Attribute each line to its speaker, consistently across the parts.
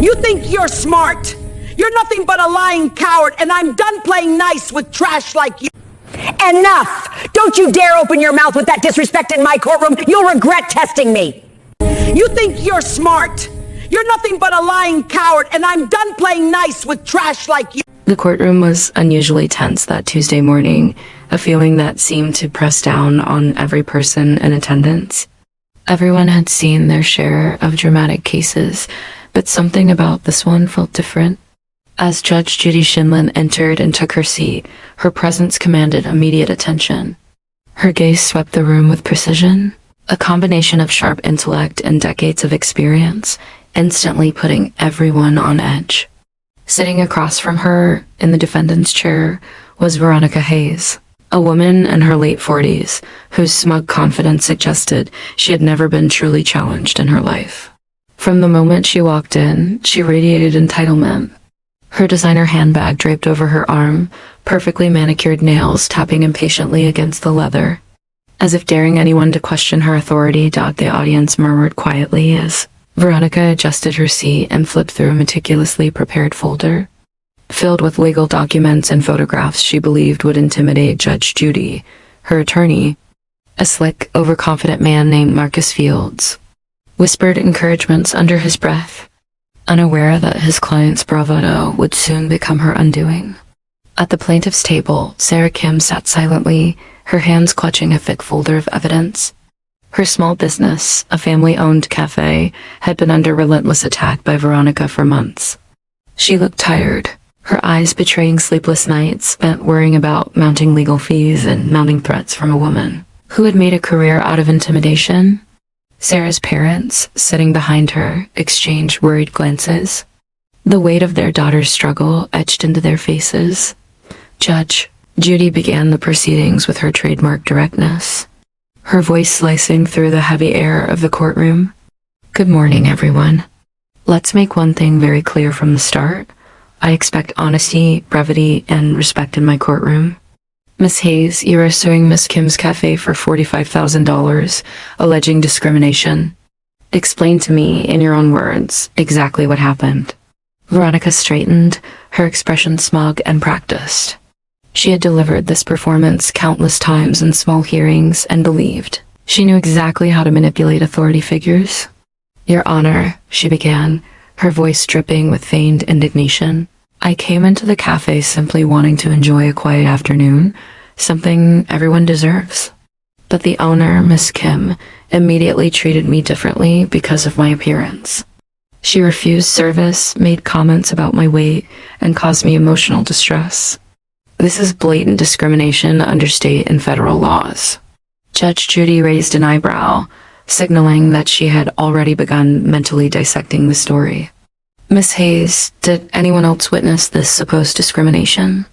Speaker 1: You think you're smart. You're nothing but a lying coward, and I'm done playing nice with trash like you. Enough! Don't you dare open your mouth with that disrespect in my courtroom. You'll regret testing me. You think you're smart. You're nothing but a lying coward, and I'm done playing nice with trash like you.
Speaker 2: The courtroom was unusually tense that Tuesday morning, a feeling that seemed to press down on every person in attendance. Everyone had seen their share of dramatic cases, but something about this one felt different. As Judge Judy Shinlin entered and took her seat, her presence commanded immediate attention. Her gaze swept the room with precision, a combination of sharp intellect and decades of experience, instantly putting everyone on edge. Sitting across from her, in the defendant's chair, was Veronica Hayes, a woman in her late 40s, whose smug confidence suggested she had never been truly challenged in her life. From the moment she walked in, she radiated entitlement. Her designer handbag draped over her arm, perfectly manicured nails tapping impatiently against the leather. As if daring anyone to question her authority, the audience murmured quietly as Veronica adjusted her seat and flipped through a meticulously prepared folder, filled with legal documents and photographs she believed would intimidate Judge Judy, her attorney. A slick, overconfident man named Marcus Fields whispered encouragements under his breath, unaware that his client's bravado would soon become her undoing. At the plaintiff's table, Sarah Kim sat silently, her hands clutching a thick folder of evidence. Her small business, a family-owned cafe, had been under relentless attack by Veronica for months. She looked tired, her eyes betraying sleepless nights spent worrying about mounting legal fees and mounting threats from a woman who had made a career out of intimidation. Sarah's parents, sitting behind her, exchanged worried glances, the weight of their daughter's struggle etched into their faces. Judge Judy began the proceedings with her trademark directness, her voice slicing through the heavy air of the courtroom. Good morning, everyone. Let's make one thing very clear from the start. I expect honesty, brevity, and respect in my courtroom. Miss Hayes, you are suing Miss Kim's cafe for $45,000, alleging discrimination. Explain to me, in your own words, exactly what happened. Veronica straightened, her expression smug and practiced. She had delivered this performance countless times in small hearings and believed she knew exactly how to manipulate authority figures. Your Honor, she began, her voice dripping with feigned indignation. I came into the cafe simply wanting to enjoy a quiet afternoon, something everyone deserves. But the owner, Miss Kim, immediately treated me differently because of my appearance. She refused service, made comments about my weight, and caused me emotional distress. This is blatant discrimination under state and federal laws. Judge Judy raised an eyebrow, signaling that she had already begun mentally dissecting the story. Miss Hayes, did anyone else witness this supposed discrimination?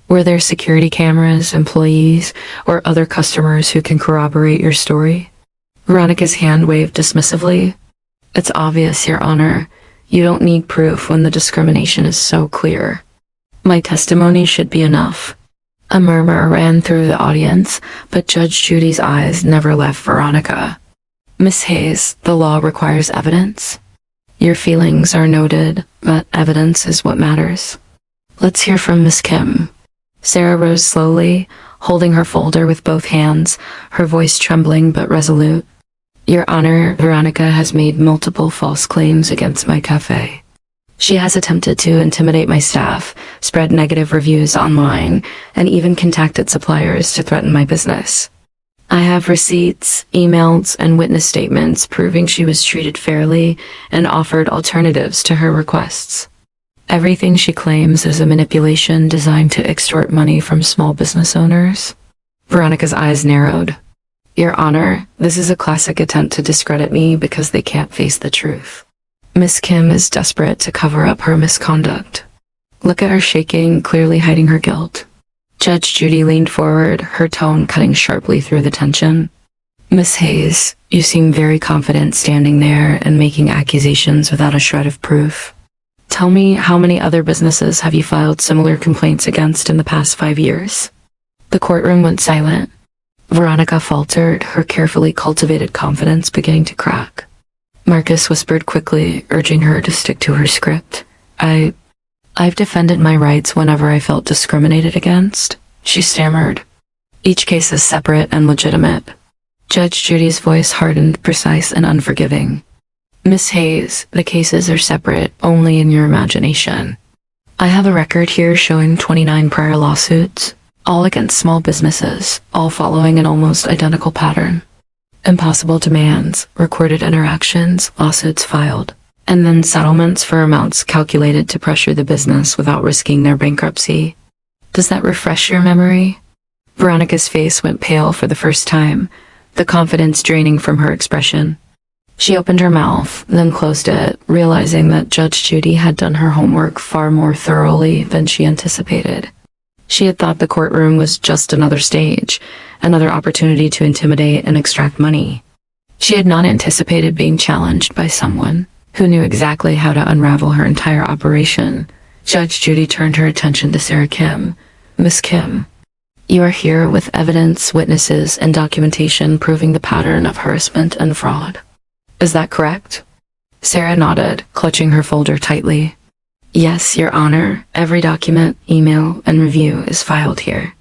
Speaker 2: Were there security cameras, employees, or other customers who can corroborate your story? Veronica's hand waved dismissively. It's obvious, Your Honor. You don't need proof when the discrimination is so clear. My testimony should be enough. A murmur ran through the audience, but Judge Judy's eyes never left Veronica. Miss Hayes, the law requires evidence. Your feelings are noted, but evidence is what matters. Let's hear from Miss Kim. Sarah rose slowly, holding her folder with both hands, her voice trembling but resolute. Your Honor, Veronica has made multiple false claims against my cafe. She has attempted to intimidate my staff, spread negative reviews online, and even contacted suppliers to threaten my business. I have receipts, emails, and witness statements proving she was treated fairly and offered alternatives to her requests. Everything she claims is a manipulation designed to extort money from small business owners. Veronica's eyes narrowed. Your Honor, this is a classic attempt to discredit me because they can't face the truth. Miss Kim is desperate to cover up her misconduct. Look at her shaking, clearly hiding her guilt. Judge Judy leaned forward, her tone cutting sharply through the tension. Miss Hayes, you seem very confident standing there and making accusations without a shred of proof. Tell me, how many other businesses have you filed similar complaints against in the past 5 years? The courtroom went silent. Veronica faltered, her carefully cultivated confidence beginning to crack. Marcus whispered quickly, urging her to stick to her script. I've defended my rights whenever I felt discriminated against, she stammered. Each case is separate and legitimate. Judge Judy's voice hardened, precise and unforgiving. Miss Hayes, the cases are separate only in your imagination. I have a record here showing 29 prior lawsuits, all against small businesses, all following an almost identical pattern. Impossible demands, recorded interactions, lawsuits filed, and then settlements for amounts calculated to pressure the business without risking their bankruptcy. Does that refresh your memory? Veronica's face went pale for the first time, the confidence draining from her expression. She opened her mouth, then closed it, realizing that Judge Judy had done her homework far more thoroughly than she anticipated. She had thought the courtroom was just another stage, another opportunity to intimidate and extract money. She had not anticipated being challenged by someone who knew exactly how to unravel her entire operation. Judge Judy turned her attention to Sarah Kim. Miss Kim, you are here with evidence, witnesses, and documentation proving the pattern of harassment and fraud. Is that correct? Sarah nodded, clutching her folder tightly. Yes, Your Honor. Every document, email, and review is filed here.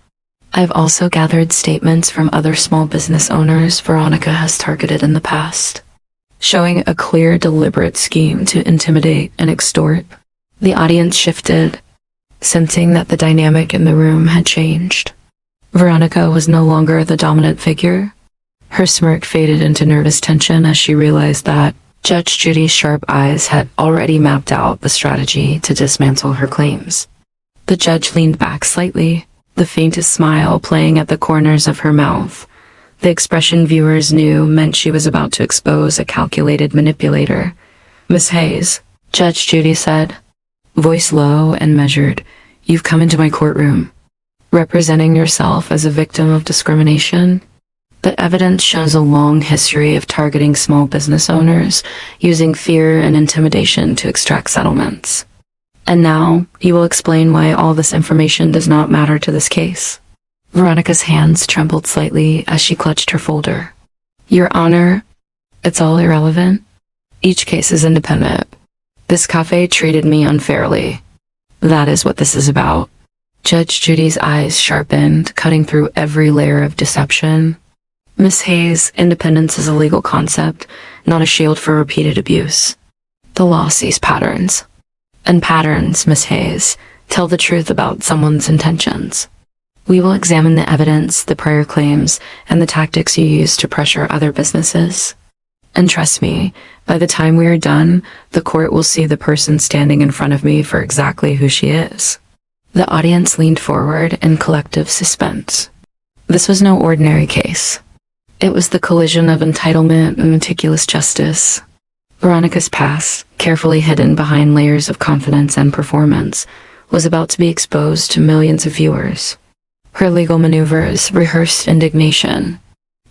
Speaker 2: I've also gathered statements from other small business owners Veronica has targeted in the past, showing a clear, deliberate scheme to intimidate and extort. The audience shifted, sensing that the dynamic in the room had changed. Veronica was no longer the dominant figure. Her smirk faded into nervous tension as she realized that Judge Judy's sharp eyes had already mapped out the strategy to dismantle her claims. The judge leaned back slightly, the faintest smile playing at the corners of her mouth. The expression viewers knew meant she was about to expose a calculated manipulator. Miss Hayes, Judge Judy said, voice low and measured, you've come into my courtroom, representing yourself as a victim of discrimination. But evidence shows a long history of targeting small business owners, using fear and intimidation to extract settlements. And now, you will explain why all this information does not matter to this case. Veronica's hands trembled slightly as she clutched her folder. Your Honor, it's all irrelevant. Each case is independent. This cafe treated me unfairly. That is what this is about. Judge Judy's eyes sharpened, cutting through every layer of deception. Miss Hayes, independence is a legal concept, not a shield for repeated abuse. The law sees patterns. And patterns, Miss Hayes, tell the truth about someone's intentions. We will examine the evidence, the prior claims, and the tactics you use to pressure other businesses. And trust me, by the time we are done, the court will see the person standing in front of me for exactly who she is. The audience leaned forward in collective suspense. This was no ordinary case. It was the collision of entitlement and meticulous justice. Veronica's past, carefully hidden behind layers of confidence and performance, was about to be exposed to millions of viewers. Her legal maneuvers, rehearsed indignation,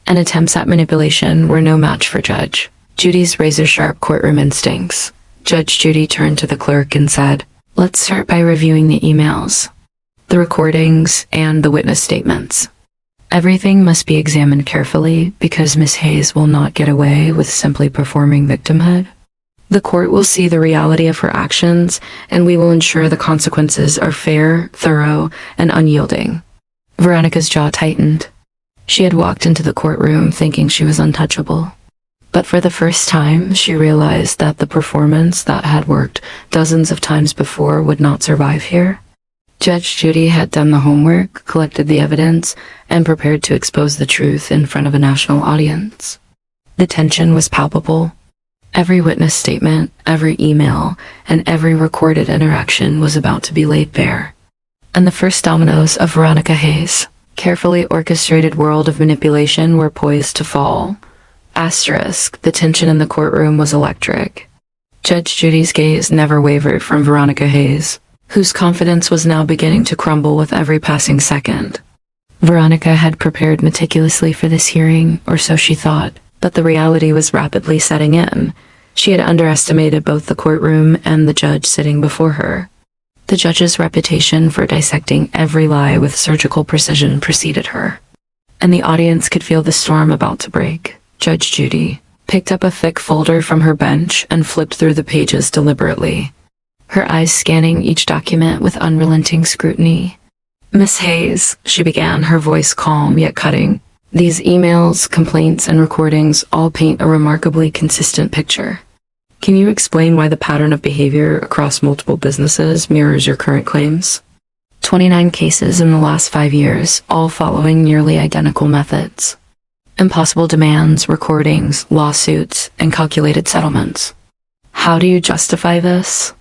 Speaker 2: and attempts at manipulation were no match for Judge Judy's razor-sharp courtroom instincts. Judge Judy turned to the clerk and said, let's start by reviewing the emails, the recordings, and the witness statements. Everything must be examined carefully because Miss Hayes will not get away with simply performing victimhood. The court will see the reality of her actions, and we will ensure the consequences are fair, thorough, and unyielding. Veronica's jaw tightened. She had walked into the courtroom thinking she was untouchable. But for the first time, she realized that the performance that had worked dozens of times before would not survive here. Judge Judy had done the homework, collected the evidence, and prepared to expose the truth in front of a national audience. The tension was palpable. Every witness statement, every email, and every recorded interaction was about to be laid bare. And the first dominoes of Veronica Hayes' carefully orchestrated world of manipulation were poised to fall. Asterisk, the tension in the courtroom was electric. Judge Judy's gaze never wavered from Veronica Hayes, whose confidence was now beginning to crumble with every passing second. Veronica had prepared meticulously for this hearing, or so she thought, but the reality was rapidly setting in. She had underestimated both the courtroom and the judge sitting before her. The judge's reputation for dissecting every lie with surgical precision preceded her, and the audience could feel the storm about to break. Judge Judy, picked up a thick folder from her bench and flipped through the pages deliberately, her eyes scanning each document with unrelenting scrutiny. "Miss Hayes," she began, her voice calm yet cutting, "these emails, complaints, and recordings all paint a remarkably consistent picture. Can you explain why the pattern of behavior across multiple businesses mirrors your current claims? 29 cases in the last 5 years, all following nearly identical methods. Impossible demands, recordings, lawsuits, and calculated settlements. How do you justify this?"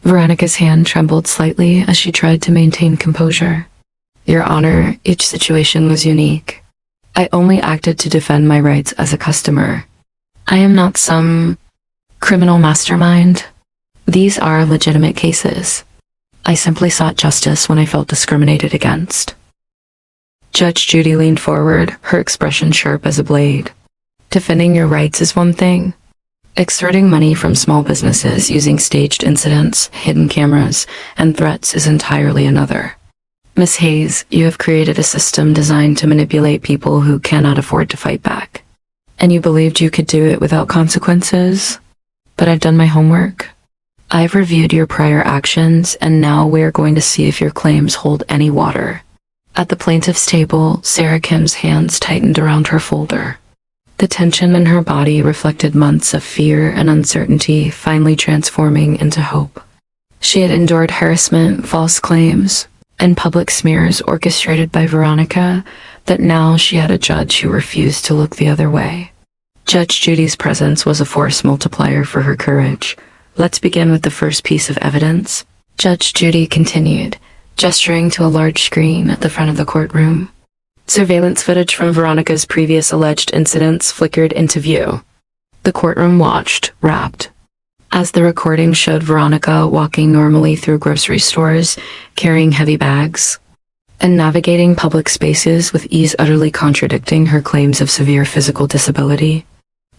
Speaker 2: Veronica's hand trembled slightly as she tried to maintain composure. "Your Honor, each situation was unique. I only acted to defend my rights as a customer. I am not some criminal mastermind. These are legitimate cases. I simply sought justice when I felt discriminated against." Judge Judy leaned forward, her expression sharp as a blade. "Defending your rights is one thing. Extorting money from small businesses using staged incidents, hidden cameras, and threats is entirely another. Miss Hayes, you have created a system designed to manipulate people who cannot afford to fight back. And you believed you could do it without consequences? But I've done my homework. I've reviewed your prior actions, and now we're going to see if your claims hold any water." At the plaintiff's table, Sarah Kim's hands tightened around her folder. The tension in her body reflected months of fear and uncertainty finally transforming into hope. She had endured harassment, false claims, and public smears orchestrated by Veronica, but now she had a judge who refused to look the other way. Judge Judy's presence was a force multiplier for her courage. "Let's begin with the first piece of evidence," Judge Judy continued, gesturing to a large screen at the front of the courtroom. Surveillance footage from Veronica's previous alleged incidents flickered into view. The courtroom watched, rapt, as the recording showed Veronica walking normally through grocery stores, carrying heavy bags, and navigating public spaces with ease, utterly contradicting her claims of severe physical disability.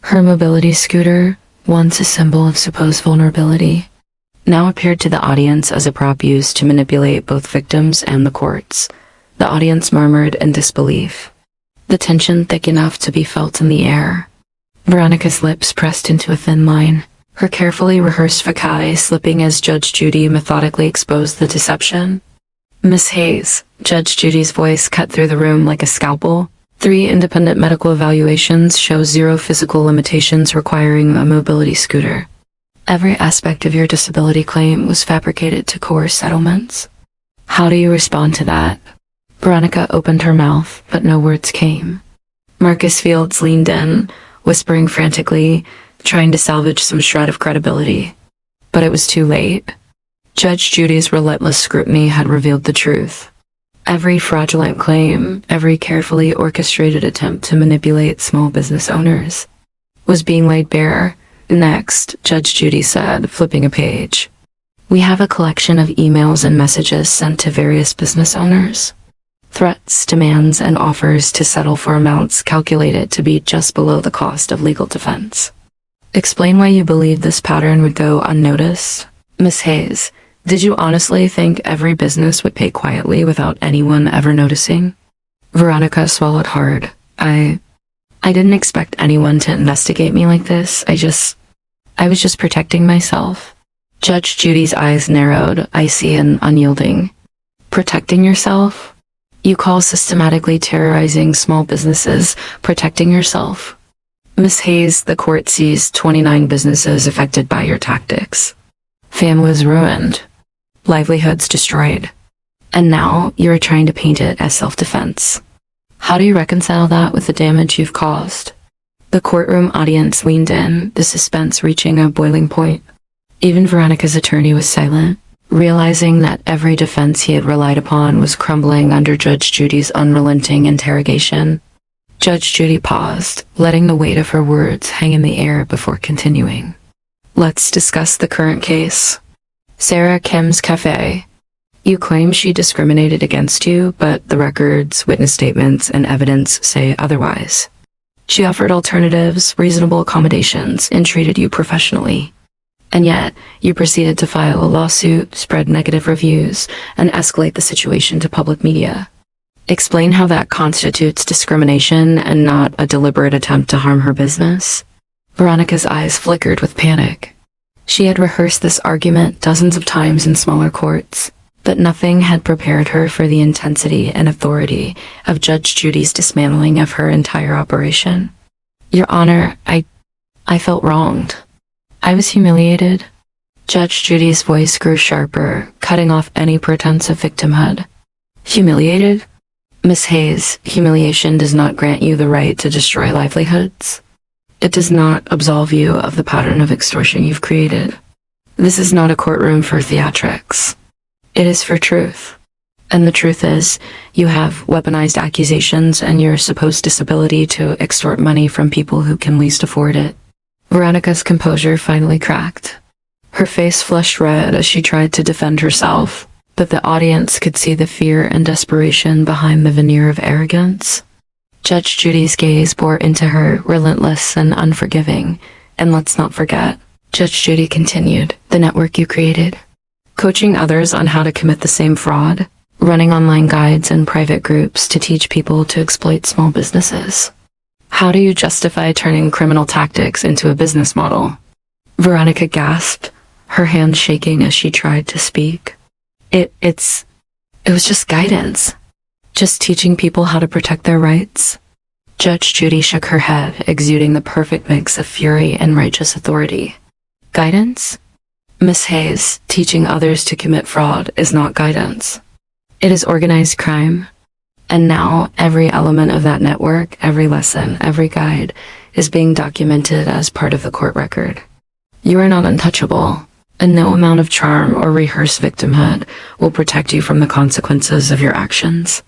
Speaker 2: Her mobility scooter, once a symbol of supposed vulnerability, now appeared to the audience as a prop used to manipulate both victims and the courts. The audience murmured in disbelief, the tension thick enough to be felt in the air. Veronica's lips pressed into a thin line, her carefully rehearsed facade slipping as Judge Judy methodically exposed the deception. "Miss Hayes," Judge Judy's voice cut through the room like a scalpel, "3 independent medical evaluations show 0 physical limitations requiring a mobility scooter. Every aspect of your disability claim was fabricated to coerce settlements. How do you respond to that?" Veronica opened her mouth, but no words came. Marcus Fields leaned in, whispering frantically, trying to salvage some shred of credibility. But it was too late. Judge Judy's relentless scrutiny had revealed the truth. Every fraudulent claim, every carefully orchestrated attempt to manipulate small business owners, was being laid bare. "Next," Judge Judy said, flipping a page, "we have a collection of emails and messages sent to various business owners. Threats, demands, and offers to settle for amounts calculated to be just below the cost of legal defense. Explain why you believe this pattern would go unnoticed. Miss Hayes, did you honestly think every business would pay quietly without anyone ever noticing?" Veronica swallowed hard. I didn't expect anyone to investigate me like this. I was just protecting myself." Judge Judy's eyes narrowed, icy and unyielding. "Protecting yourself? You call systematically terrorizing small businesses protecting yourself? Miss Hayes, the court sees 29 businesses affected by your tactics. Families ruined. Livelihoods destroyed. And now you're trying to paint it as self-defense. How do you reconcile that with the damage you've caused?" The courtroom audience leaned in, the suspense reaching a boiling point. Even Veronica's attorney was silent, realizing that every defense he had relied upon was crumbling under Judge Judy's unrelenting interrogation. Judge Judy paused, letting the weight of her words hang in the air before continuing. "Let's discuss the current case. Sarah Kim's Cafe. You claim she discriminated against you, but the records, witness statements, and evidence say otherwise. She offered alternatives, reasonable accommodations, and treated you professionally. And yet, you proceeded to file a lawsuit, spread negative reviews, and escalate the situation to public media. Explain how that constitutes discrimination and not a deliberate attempt to harm her business." Veronica's eyes flickered with panic. She had rehearsed this argument dozens of times in smaller courts, but nothing had prepared her for the intensity and authority of Judge Judy's dismantling of her entire operation. Your Honor, I felt wronged. I was humiliated. Judge Judy's voice grew sharper, cutting off any pretense of victimhood. Humiliated? Miss Hayes, humiliation does not grant you the right to destroy livelihoods. It does not absolve you of the pattern of extortion you've created. This is not a courtroom for theatrics. It is for truth. And the truth is, you have weaponized accusations and your supposed disability to extort money from people who can least afford it. Veronica's composure finally cracked. Her face flushed red as she tried to defend herself, but the audience could see the fear and desperation behind the veneer of arrogance. Judge Judy's gaze bore into her, relentless and unforgiving. And let's not forget, Judge Judy continued, the network you created. Coaching others on how to commit the same fraud, running online guides and private groups to teach people to exploit small businesses. How do you justify turning criminal tactics into a business model? Veronica gasped, her hand shaking as she tried to speak. It was just guidance. Just teaching people how to protect their rights. Judge Judy shook her head, exuding the perfect mix of fury and righteous authority. Guidance? Miss Hayes, teaching others to commit fraud is not guidance. It is organized crime. And now, every element of that network, every lesson, every guide, is being documented as part of the court record. You are not untouchable, and no amount of charm or rehearsed victimhood will protect you from the consequences of your actions.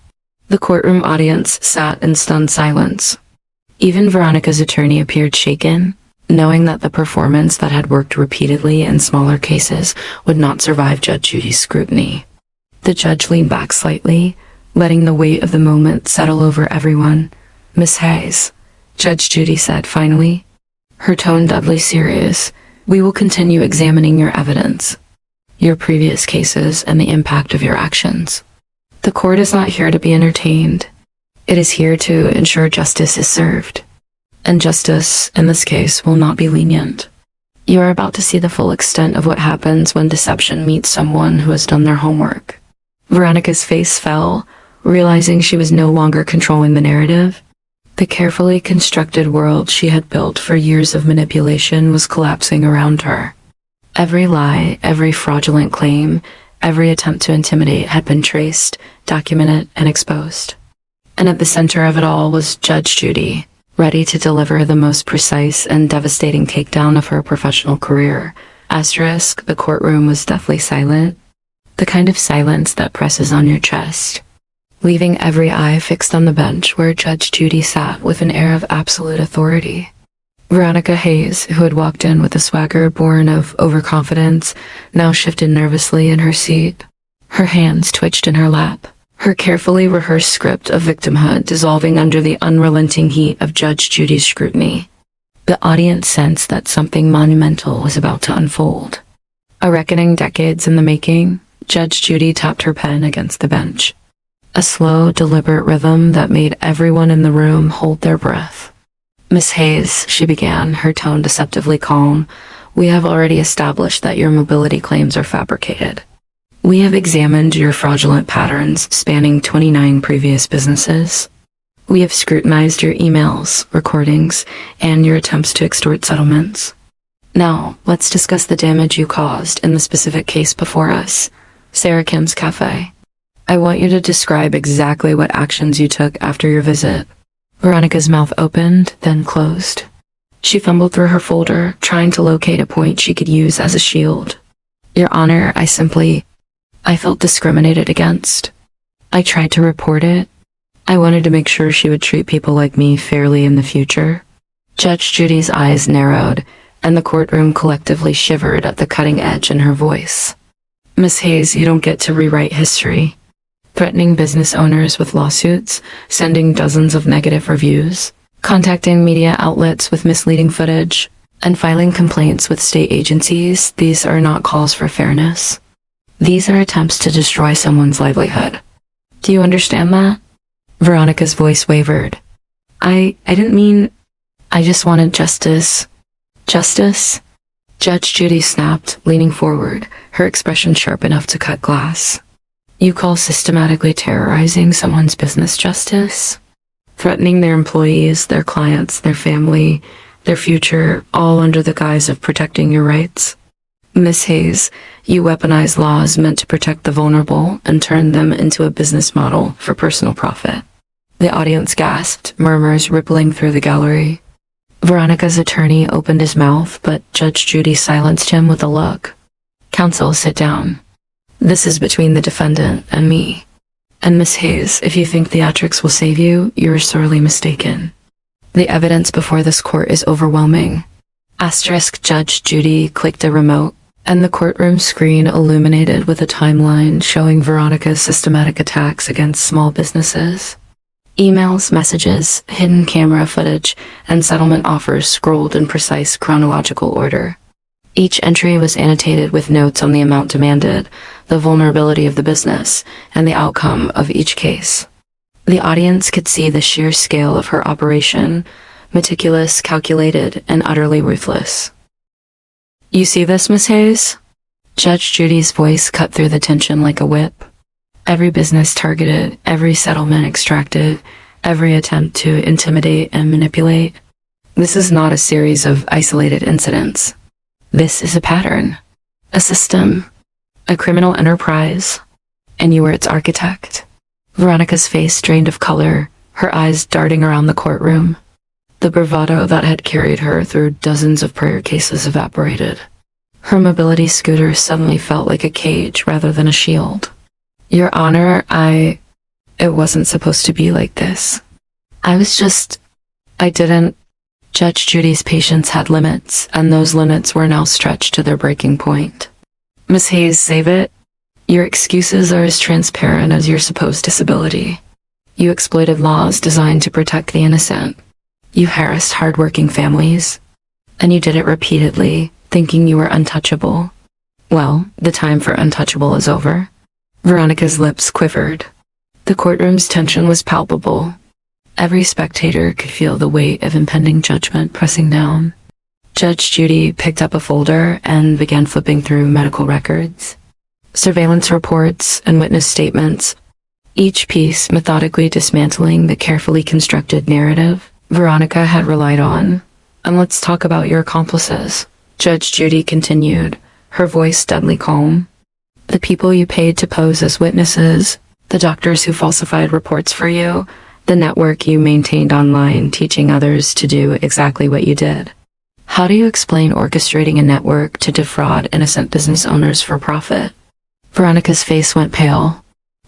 Speaker 2: The courtroom audience sat in stunned silence. Even Veronica's attorney appeared shaken, knowing that the performance that had worked repeatedly in smaller cases would not survive Judge Judy's scrutiny. The judge leaned back slightly, letting the weight of the moment settle over everyone. Miss Hayes, Judge Judy said finally, her tone doubly serious, we will continue examining your evidence, your previous cases, and the impact of your actions. The court is not here to be entertained. It is here to ensure justice is served. And justice, in this case, will not be lenient. You are about to see the full extent of what happens when deception meets someone who has done their homework. Veronica's face fell, realizing she was no longer controlling the narrative. The carefully constructed world she had built for years of manipulation was collapsing around her. Every lie, every fraudulent claim, every attempt to intimidate had been traced, documented, and exposed. And at the center of it all was Judge Judy, ready to deliver the most precise and devastating takedown of her professional career. Asterisk, the courtroom was deathly silent. The kind of silence that presses on your chest, leaving every eye fixed on the bench where Judge Judy sat with an air of absolute authority. Veronica Hayes, who had walked in with a swagger born of overconfidence, now shifted nervously in her seat. Her hands twitched in her lap, her carefully rehearsed script of victimhood dissolving under the unrelenting heat of Judge Judy's scrutiny. The audience sensed that something monumental was about to unfold. A reckoning decades in the making. Judge Judy tapped her pen against the bench. A slow, deliberate rhythm that made everyone in the room hold their breath. Miss Hayes, she began, her tone deceptively calm, we have already established that your mobility claims are fabricated. We have examined your fraudulent patterns spanning 29 previous businesses. We have scrutinized your emails, recordings, and your attempts to extort settlements. Now, let's discuss the damage you caused in the specific case before us, Sarah Kim's Cafe. I want you to describe exactly what actions you took after your visit. Veronica's mouth opened, then closed. She fumbled through her folder, trying to locate a point she could use as a shield. Your Honor, I felt discriminated against. I tried to report it. I wanted to make sure she would treat people like me fairly in the future. Judge Judy's eyes narrowed, and the courtroom collectively shivered at the cutting edge in her voice. Miss Hayes, you don't get to rewrite history. Threatening business owners with lawsuits, sending dozens of negative reviews, contacting media outlets with misleading footage, and filing complaints with state agencies, these are not calls for fairness. These are attempts to destroy someone's livelihood. Do you understand that? Veronica's voice wavered. I just wanted justice. Justice? Judge Judy snapped, leaning forward, her expression sharp enough to cut glass. You call systematically terrorizing someone's business justice? Threatening their employees, their clients, their family, their future, all under the guise of protecting your rights? Miss Hayes, you weaponize laws meant to protect the vulnerable and turn them into a business model for personal profit. The audience gasped, murmurs rippling through the gallery. Veronica's attorney opened his mouth, but Judge Judy silenced him with a look. Counsel, sit down. This is between the defendant and me. And Miss Hayes, if you think theatrics will save you, you're sorely mistaken. The evidence before this court is overwhelming. Asterisk Judge Judy clicked a remote, and the courtroom screen illuminated with a timeline showing Veronica's systematic attacks against small businesses. Emails, messages, hidden camera footage, and settlement offers scrolled in precise chronological order. Each entry was annotated with notes on the amount demanded, the vulnerability of the business, and the outcome of each case. The audience could see the sheer scale of her operation, meticulous, calculated, and utterly ruthless. You see this, Miss Hayes? Judge Judy's voice cut through the tension like a whip. Every business targeted, every settlement extracted, every attempt to intimidate and manipulate. This is not a series of isolated incidents. This is a pattern, a system, a criminal enterprise, and you were its architect. Veronica's face drained of color, her eyes darting around the courtroom. The bravado that had carried her through dozens of prior cases evaporated. Her mobility scooter suddenly felt like a cage rather than a shield. Your Honor, it wasn't supposed to be like this. I didn't. Judge Judy's patience had limits, and those limits were now stretched to their breaking point. Miss Hayes, save it. Your excuses are as transparent as your supposed disability. You exploited laws designed to protect the innocent. You harassed hardworking families. And you did it repeatedly, thinking you were untouchable. Well, the time for untouchable is over. Veronica's lips quivered. The courtroom's tension was palpable. Every spectator could feel the weight of impending judgment pressing down. Judge Judy picked up a folder and began flipping through medical records, surveillance reports, and witness statements, each piece methodically dismantling the carefully constructed narrative Veronica had relied on. And let's talk about your accomplices, Judge Judy continued, her voice deadly calm. The people you paid to pose as witnesses, the doctors who falsified reports for you, the network you maintained online teaching others to do exactly what you did. How do you explain orchestrating a network to defraud innocent business owners for profit? Veronica's face went pale.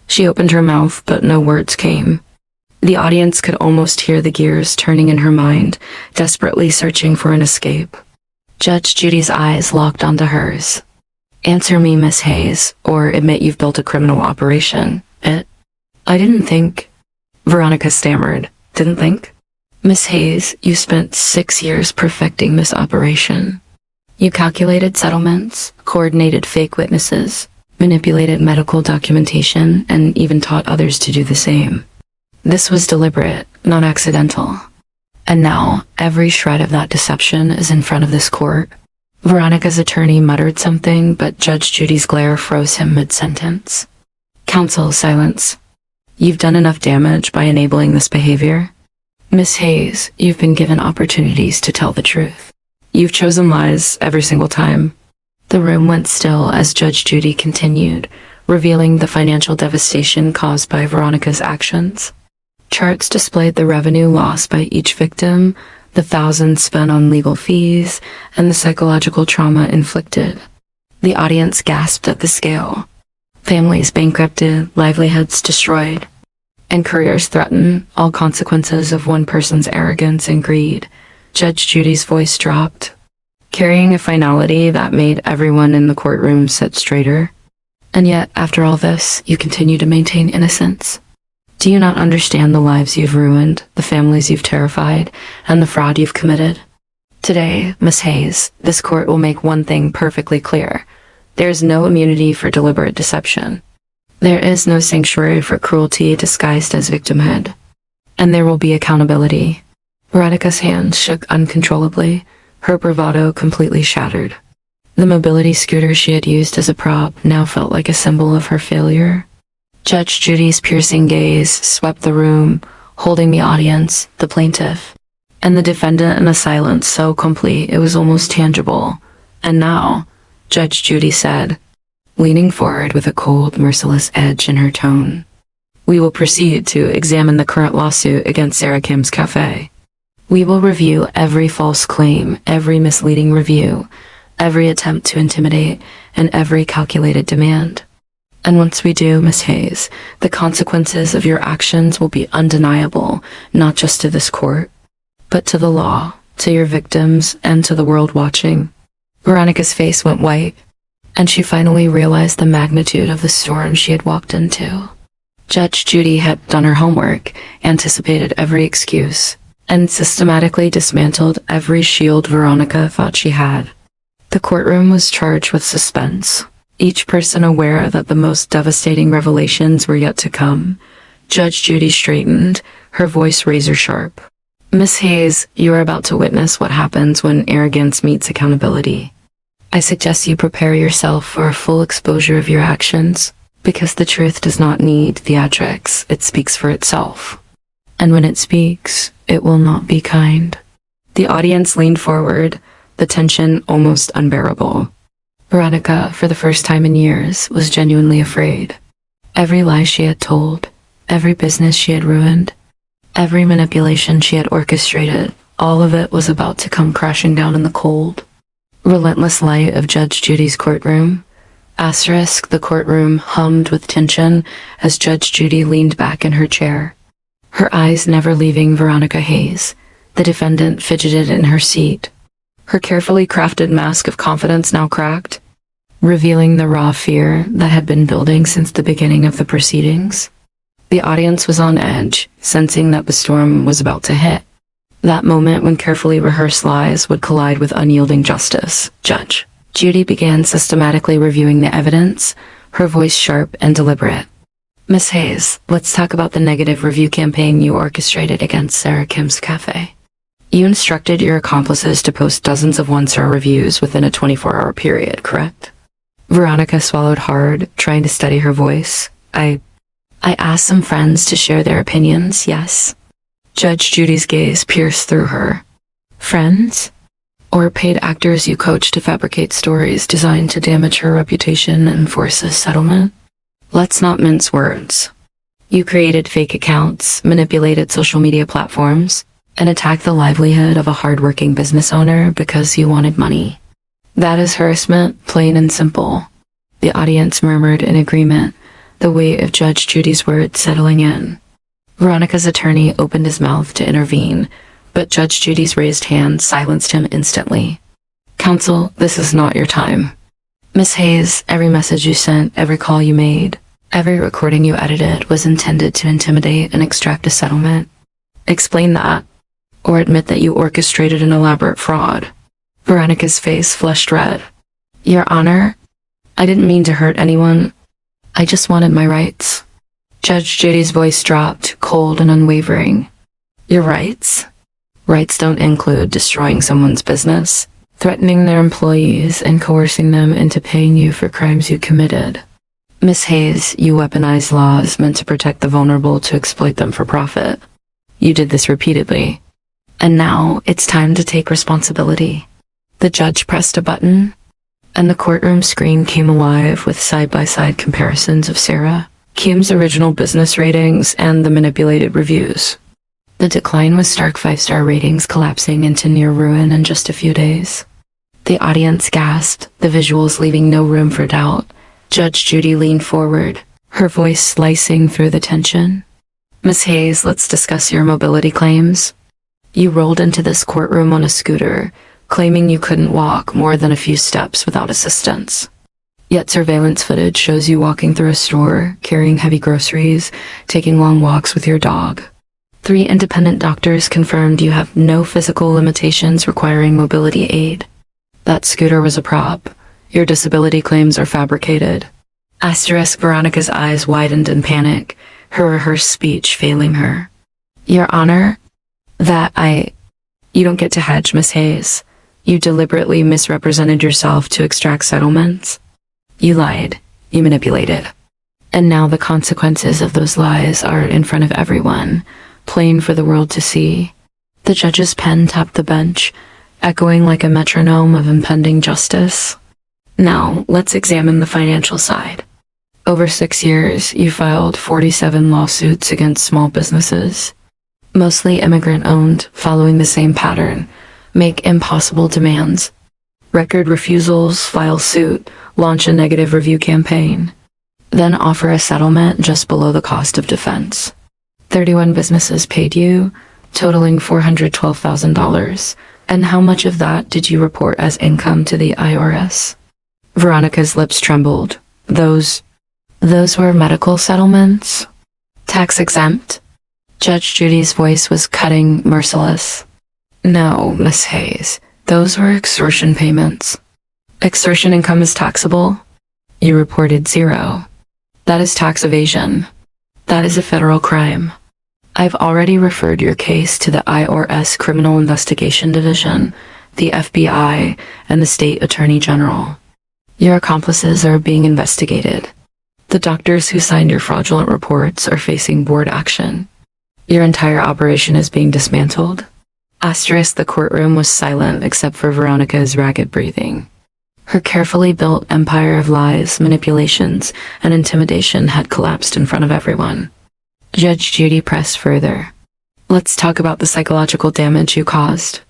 Speaker 2: She opened her mouth, but no words came. The audience could almost hear the gears turning in her mind, desperately searching for an escape. Judge Judy's eyes locked onto hers. Answer me, Miss Hayes, or admit you've built a criminal operation. I didn't think. Veronica stammered. Didn't think? Miss Hayes, you spent 6 years perfecting this operation. You calculated settlements, coordinated fake witnesses, manipulated medical documentation, and even taught others to do the same. This was deliberate, not accidental. And now, every shred of that deception is in front of this court. Veronica's attorney muttered something, but Judge Judy's glare froze him mid-sentence. Counsel, silence. You've done enough damage by enabling this behavior. Miss Hayes, you've been given opportunities to tell the truth. You've chosen lies every single time. The room went still as Judge Judy continued, revealing the financial devastation caused by Veronica's actions. Charts displayed the revenue lost by each victim, the thousands spent on legal fees, and the psychological trauma inflicted. The audience gasped at the scale. Families bankrupted, livelihoods destroyed, and careers threatened, all consequences of one person's arrogance and greed. Judge Judy's voice dropped, carrying a finality that made everyone in the courtroom sit straighter. And yet, after all this, you continue to maintain innocence. Do you not understand the lives you've ruined, the families you've terrified, and the fraud you've committed? Today, Miss Hayes, this court will make one thing perfectly clear. There is no immunity for deliberate deception. There is no sanctuary for cruelty disguised as victimhood. And there will be accountability. Veronica's hands shook uncontrollably, her bravado completely shattered. The mobility scooter she had used as a prop now felt like a symbol of her failure. Judge Judy's piercing gaze swept the room, holding the audience, the plaintiff, and the defendant in a silence so complete it was almost tangible. "And now," Judge Judy said, leaning forward with a cold, merciless edge in her tone, "we will proceed to examine the current lawsuit against Sarah Kim's Cafe. We will review every false claim, every misleading review, every attempt to intimidate, and every calculated demand. And once we do, Miss Hayes, the consequences of your actions will be undeniable, not just to this court, but to the law, to your victims, and to the world watching." Veronica's face went white, and she finally realized the magnitude of the storm she had walked into. Judge Judy had done her homework, anticipated every excuse, and systematically dismantled every shield Veronica thought she had. The courtroom was charged with suspense, each person aware that the most devastating revelations were yet to come. Judge Judy straightened, her voice razor-sharp. "Miss Hayes, you are about to witness what happens when arrogance meets accountability. I suggest you prepare yourself for a full exposure of your actions, because the truth does not need theatrics, it speaks for itself. And when it speaks, it will not be kind." The audience leaned forward, the tension almost unbearable. Veronica, for the first time in years, was genuinely afraid. Every lie she had told, every business she had ruined, every manipulation she had orchestrated, all of it was about to come crashing down in the cold, relentless light of Judge Judy's courtroom. The courtroom hummed with tension as Judge Judy leaned back in her chair, her eyes never leaving Veronica Hayes. The defendant fidgeted in her seat, her carefully crafted mask of confidence now cracked, revealing the raw fear that had been building since the beginning of the proceedings. The audience was on edge, sensing that the storm was about to hit. That moment when carefully rehearsed lies would collide with unyielding justice. Judge Judy began systematically reviewing the evidence, her voice sharp and deliberate. "Miss Hayes, let's talk about the negative review campaign you orchestrated against Sarah Kim's Cafe. You instructed your accomplices to post dozens of one-star reviews within a 24-hour period, correct?" Veronica swallowed hard, trying to steady her voice. I asked some friends to share their opinions, yes." Judge Judy's gaze pierced through her. "Friends? Or paid actors you coached to fabricate stories designed to damage her reputation and force a settlement? Let's not mince words. You created fake accounts, manipulated social media platforms, and attacked the livelihood of a hard-working business owner because you wanted money. That is harassment, plain and simple." The audience murmured in agreement, the weight of Judge Judy's words settling in. Veronica's attorney opened his mouth to intervene, but Judge Judy's raised hand silenced him instantly. "Counsel, this is not your time. Miss Hayes, every message you sent, every call you made, every recording you edited was intended to intimidate and extract a settlement. Explain that, or admit that you orchestrated an elaborate fraud." Veronica's face flushed red. "Your Honor, I didn't mean to hurt anyone. I just wanted my rights." Judge Judy's voice dropped, cold and unwavering. "Your rights? Rights don't include destroying someone's business, threatening their employees, and coercing them into paying you for crimes you committed. Miss Hayes, you weaponized laws meant to protect the vulnerable to exploit them for profit. You did this repeatedly. And now it's time to take responsibility." The judge pressed a button, and the courtroom screen came alive with side-by-side comparisons of Sarah Kim's original business ratings and the manipulated reviews. The decline was stark 5-star ratings collapsing into near ruin in just a few days. The audience gasped, the visuals leaving no room for doubt. Judge Judy leaned forward, her voice slicing through the tension. "Miss Hayes, let's discuss your mobility claims. You rolled into this courtroom on a scooter, claiming you couldn't walk more than a few steps without assistance. Yet surveillance footage shows you walking through a store, carrying heavy groceries, taking long walks with your dog. 3 independent doctors confirmed you have no physical limitations requiring mobility aid. That scooter was a prop. Your disability claims are fabricated." Veronica's eyes widened in panic, her rehearsed speech failing her. "Your Honor, you don't get to hedge, Miss Hayes. You deliberately misrepresented yourself to extract settlements. You lied. You manipulated. And now the consequences of those lies are in front of everyone, plain for the world to see. The judge's pen tapped the bench, echoing like a metronome of impending justice. Now, let's examine the financial side. Over 6 years, you filed 47 lawsuits against small businesses, mostly immigrant-owned, following the same pattern. Make impossible demands. Record refusals, file suit, launch a negative review campaign. Then offer a settlement just below the cost of defense. 31 businesses paid you, totaling $412,000. And how much of that did you report as income to the IRS? Veronica's lips trembled. Those were medical settlements? Tax exempt? Judge Judy's voice was cutting, merciless. No, Miss Hayes. Those were extortion payments. Extortion income is taxable? You reported 0. That is tax evasion. That is a federal crime. I've already referred your case to the IRS Criminal Investigation Division, the FBI, and the State Attorney General. Your accomplices are being investigated. The doctors who signed your fraudulent reports are facing board action. Your entire operation is being dismantled. Asterisk, the courtroom was silent except for Veronica's ragged breathing. Her carefully built empire of lies, manipulations, and intimidation had collapsed in front of everyone. Judge Judy pressed further. Let's talk about the psychological damage you caused.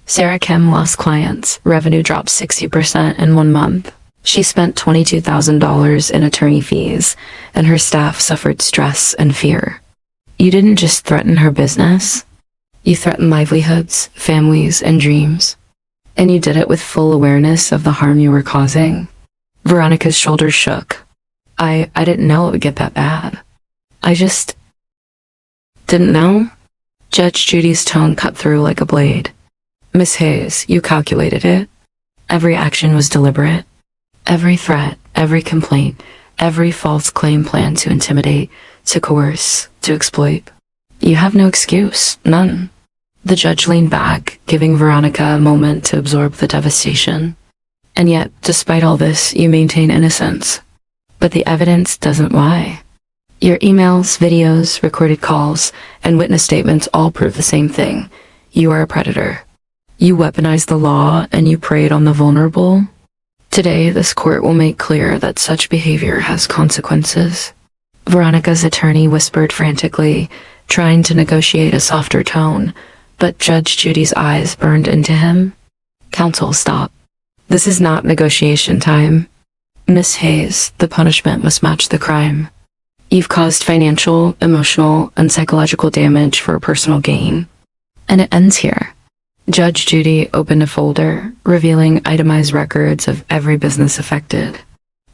Speaker 2: Sarah Kim lost clients. Revenue dropped 60% in 1 month. She spent $22,000 in attorney fees, and her staff suffered stress and fear. You didn't just threaten her business. You threatened livelihoods, families, and dreams. And you did it with full awareness of the harm you were causing. Veronica's shoulders shook. I didn't know it would get that bad. I just didn't know. Judge Judy's tone cut through like a blade. Miss Hayes, you calculated it. Every action was deliberate. Every threat, every complaint, every false claim planned to intimidate, to coerce, to exploit. You have no excuse, none. The judge leaned back, giving Veronica a moment to absorb the devastation. And yet, despite all this, you maintain innocence. But the evidence doesn't lie. Your emails, videos, recorded calls, and witness statements all prove the same thing. You are a predator. You weaponized the law and you preyed on the vulnerable. Today, this court will make clear that such behavior has consequences. Veronica's attorney whispered frantically, trying to negotiate a softer tone, but Judge Judy's eyes burned into him. Counsel, stop. This is not negotiation time. Miss Hayes, the punishment must match the crime. You've caused financial, emotional, and psychological damage for personal gain. And it ends here. Judge Judy opened a folder, revealing itemized records of every business affected.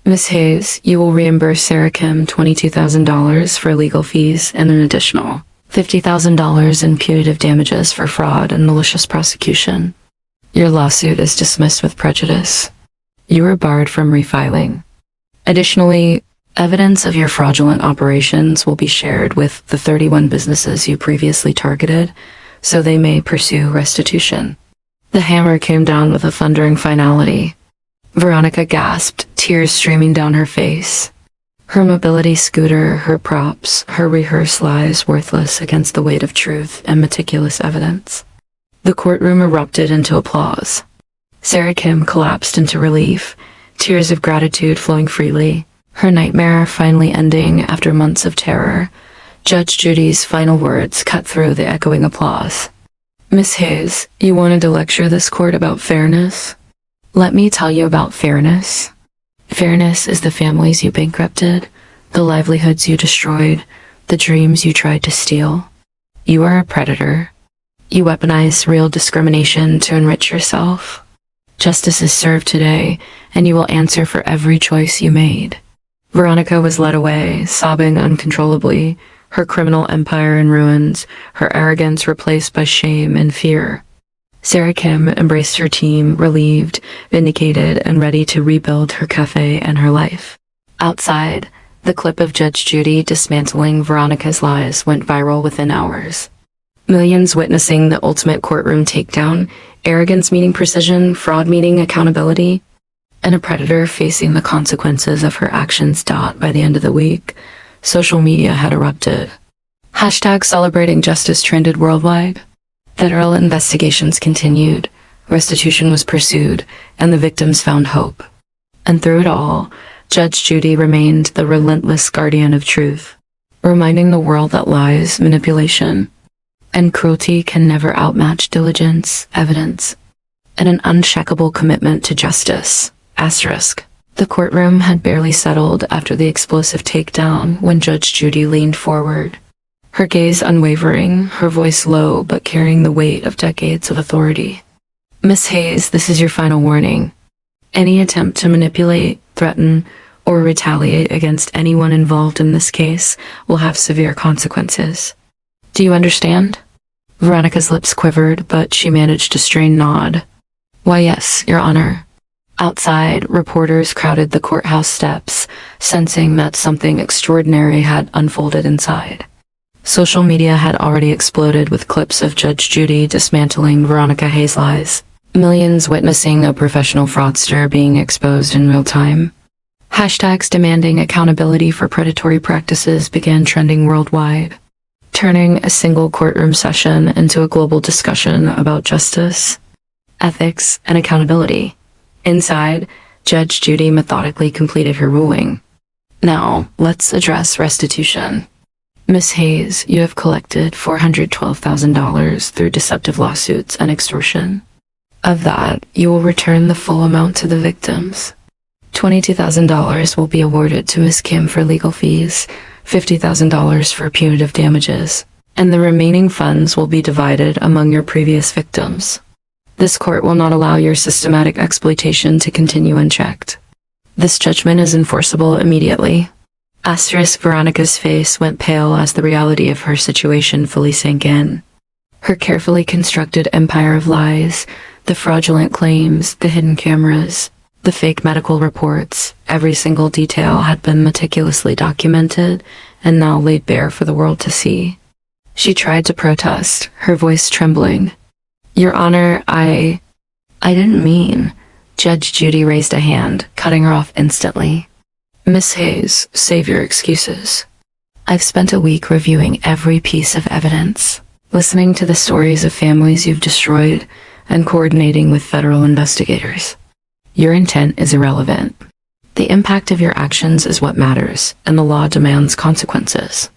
Speaker 2: Miss Hayes, you will reimburse Sarah Kim $22,000 for legal fees and an additional $50,000 in punitive damages for fraud and malicious prosecution. Your lawsuit is dismissed with prejudice. You are barred from refiling. Additionally, evidence of your fraudulent operations will be shared with the 31 businesses you previously targeted, so they may pursue restitution. The hammer came down with a thundering finality. Veronica gasped, tears streaming down her face. Her mobility scooter, her props, her rehearsed lies worthless against the weight of truth and meticulous evidence. The courtroom erupted into applause. Sarah Kim collapsed into relief, tears of gratitude flowing freely, her nightmare finally ending after months of terror. Judge Judy's final words cut through the echoing applause. Miss Hayes, you wanted to lecture this court about fairness? Let me tell you about fairness. Fairness is the families you bankrupted, the livelihoods you destroyed, the dreams you tried to steal. You are a predator. You weaponize real discrimination to enrich yourself. Justice is served today, and you will answer for every choice you made. Veronica was led away, sobbing uncontrollably, her criminal empire in ruins, her arrogance replaced by shame and fear. Sarah Kim embraced her team, relieved, vindicated, and ready to rebuild her cafe and her life. Outside, the clip of Judge Judy dismantling Veronica's lies went viral within hours. Millions witnessing the ultimate courtroom takedown, arrogance meeting precision, fraud meeting accountability, and a predator facing the consequences of her actions. By the end of the week, social media had erupted. Hashtag celebrating justice trended worldwide. Federal investigations continued, restitution was pursued, and the victims found hope. And through it all, Judge Judy remained the relentless guardian of truth, reminding the world that lies, manipulation, and cruelty can never outmatch diligence, evidence, and an unshakable commitment to justice. Asterisk. The courtroom had barely settled after the explosive takedown when Judge Judy leaned forward, her gaze unwavering, her voice low but carrying the weight of decades of authority. Miss Hayes, this is your final warning. Any attempt to manipulate, threaten, or retaliate against anyone involved in this case will have severe consequences. Do you understand? Veronica's lips quivered, but she managed a strained nod. Why, yes, Your Honor. Outside, reporters crowded the courthouse steps, sensing that something extraordinary had unfolded inside. Social media had already exploded with clips of Judge Judy dismantling Veronica Hayes' lies, millions witnessing a professional fraudster being exposed in real time. Hashtags demanding accountability for predatory practices began trending worldwide, turning a single courtroom session into a global discussion about justice, ethics, and accountability. Inside, Judge Judy methodically completed her ruling. Now, let's address restitution. Miss Hayes, you have collected $412,000 through deceptive lawsuits and extortion. Of that, you will return the full amount to the victims. $22,000 will be awarded to Miss Kim for legal fees, $50,000 for punitive damages, and the remaining funds will be divided among your previous victims. This court will not allow your systematic exploitation to continue unchecked. This judgment is enforceable immediately. Asterisk. Veronica's face went pale as the reality of her situation fully sank in. Her carefully constructed empire of lies, the fraudulent claims, the hidden cameras, the fake medical reports, every single detail had been meticulously documented and now laid bare for the world to see. She tried to protest, her voice trembling. Your Honor, I didn't mean. Judge Judy raised a hand, cutting her off instantly. Miss Hayes, save your excuses. I've spent a week reviewing every piece of evidence, listening to the stories of families you've destroyed, and coordinating with federal investigators. Your intent is irrelevant. The impact of your actions is what matters, and the law demands consequences.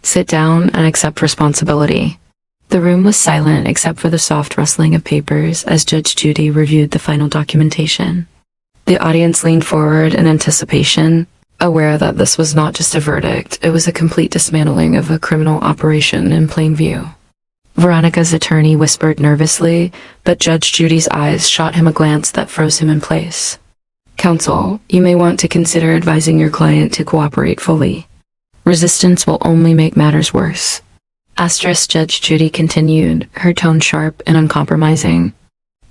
Speaker 2: Sit down and accept responsibility. The room was silent except for the soft rustling of papers as Judge Judy reviewed the final documentation. The audience leaned forward in anticipation, aware that this was not just a verdict, it was a complete dismantling of a criminal operation in plain view. Veronica's attorney whispered nervously, but Judge Judy's eyes shot him a glance that froze him in place. Counsel, you may want to consider advising your client to cooperate fully. Resistance will only make matters worse. Asterisk. Judge Judy continued, her tone sharp and uncompromising.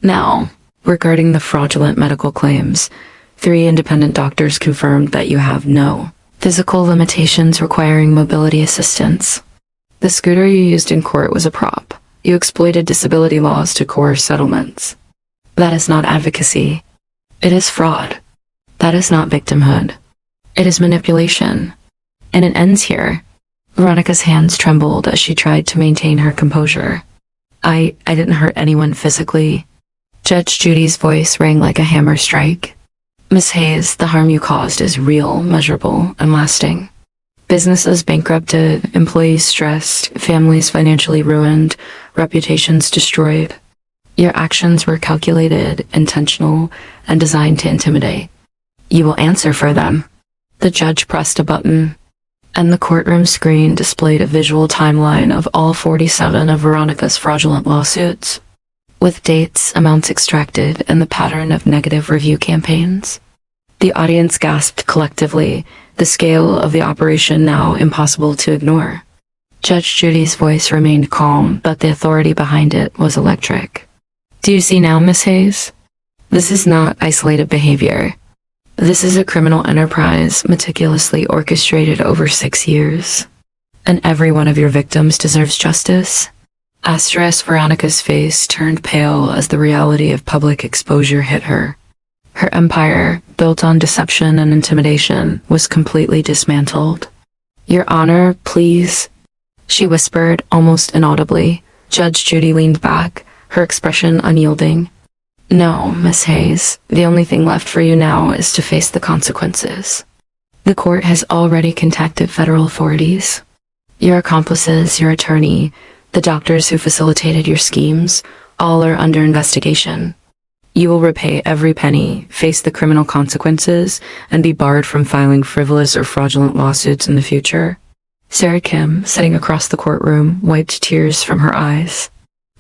Speaker 2: Now, regarding the fraudulent medical claims, 3 independent doctors confirmed that you have no physical limitations requiring mobility assistance. The scooter you used in court was a prop. You exploited disability laws to coerce settlements. That is not advocacy. It is fraud. That is not victimhood. It is manipulation. And it ends here. Veronica's hands trembled as she tried to maintain her composure. I didn't hurt anyone physically. Judge Judy's voice rang like a hammer strike. Miss Hayes, the harm you caused is real, measurable, and lasting. Businesses bankrupted, employees stressed, families financially ruined, reputations destroyed. Your actions were calculated, intentional, and designed to intimidate. You will answer for them. The judge pressed a button, and the courtroom screen displayed a visual timeline of all 47 of Veronica's fraudulent lawsuits, with dates, amounts extracted, and the pattern of negative review campaigns. The audience gasped collectively, the scale of the operation now impossible to ignore. Judge Judy's voice remained calm, but the authority behind it was electric. Do you see now, Miss Hayes? This is not isolated behavior. This is a criminal enterprise meticulously orchestrated over 6 years. And every one of your victims deserves justice. Veronica's face turned pale as the reality of public exposure hit her. Her empire, built on deception and intimidation, was completely dismantled. "Your Honor, please," she whispered, almost inaudibly. Judge Judy leaned back, her expression unyielding. "No, Miss Hayes, the only thing left for you now is to face the consequences. The court has already contacted federal authorities. Your accomplices, your attorney, the doctors who facilitated your schemes, all are under investigation. You will repay every penny, face the criminal consequences, and be barred from filing frivolous or fraudulent lawsuits in the future." Sarah Kim, sitting across the courtroom, wiped tears from her eyes.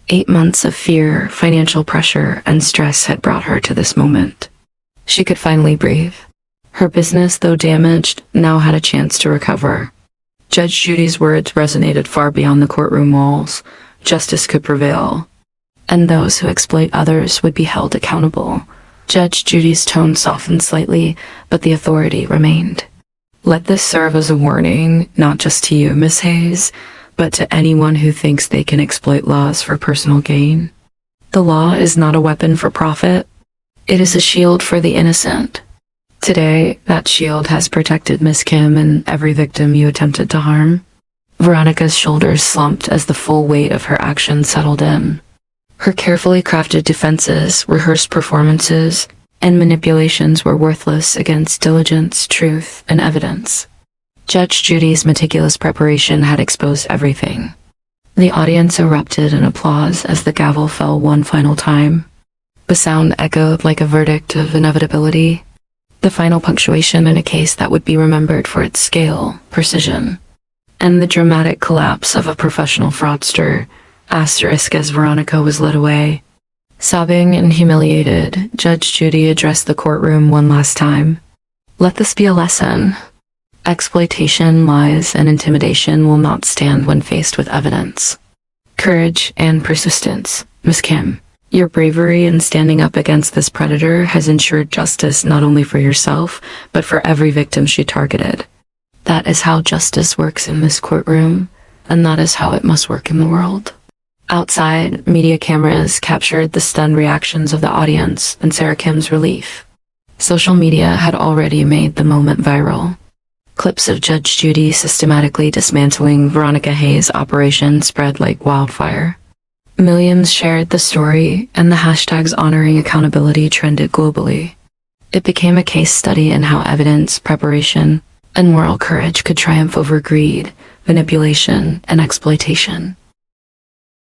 Speaker 2: 8 months of fear, financial pressure, and stress had brought her to this moment. She could finally breathe. Her business, though damaged, now had a chance to recover. Judge Judy's words resonated far beyond the courtroom walls. Justice could prevail, and those who exploit others would be held accountable. Judge Judy's tone softened slightly, but the authority remained. "Let this serve as a warning, not just to you, Miss Hayes, but to anyone who thinks they can exploit laws for personal gain. The law is not a weapon for profit. It is a shield for the innocent. Today, that shield has protected Miss Kim and every victim you attempted to harm." Veronica's shoulders slumped as the full weight of her actions settled in. Her carefully crafted defenses, rehearsed performances, and manipulations were worthless against diligence, truth, and evidence. Judge Judy's meticulous preparation had exposed everything. The audience erupted in applause as the gavel fell one final time. The sound echoed like a verdict of inevitability, the final punctuation in a case that would be remembered for its scale, precision, and the dramatic collapse of a professional fraudster, asterisk as Veronica was led away. Sobbing and humiliated, Judge Judy addressed the courtroom one last time. "Let this be a lesson. Exploitation, lies, and intimidation will not stand when faced with evidence. Courage and persistence, Miss Kim. Your bravery in standing up against this predator has ensured justice not only for yourself, but for every victim she targeted. That is how justice works in this courtroom, and that is how it must work in the world." Outside, media cameras captured the stunned reactions of the audience and Sarah Kim's relief. Social media had already made the moment viral. Clips of Judge Judy systematically dismantling Veronica Hayes' operation spread like wildfire. Millions shared the story, and the hashtags honoring accountability trended globally. It became a case study in how evidence, preparation, and moral courage could triumph over greed, manipulation, and exploitation.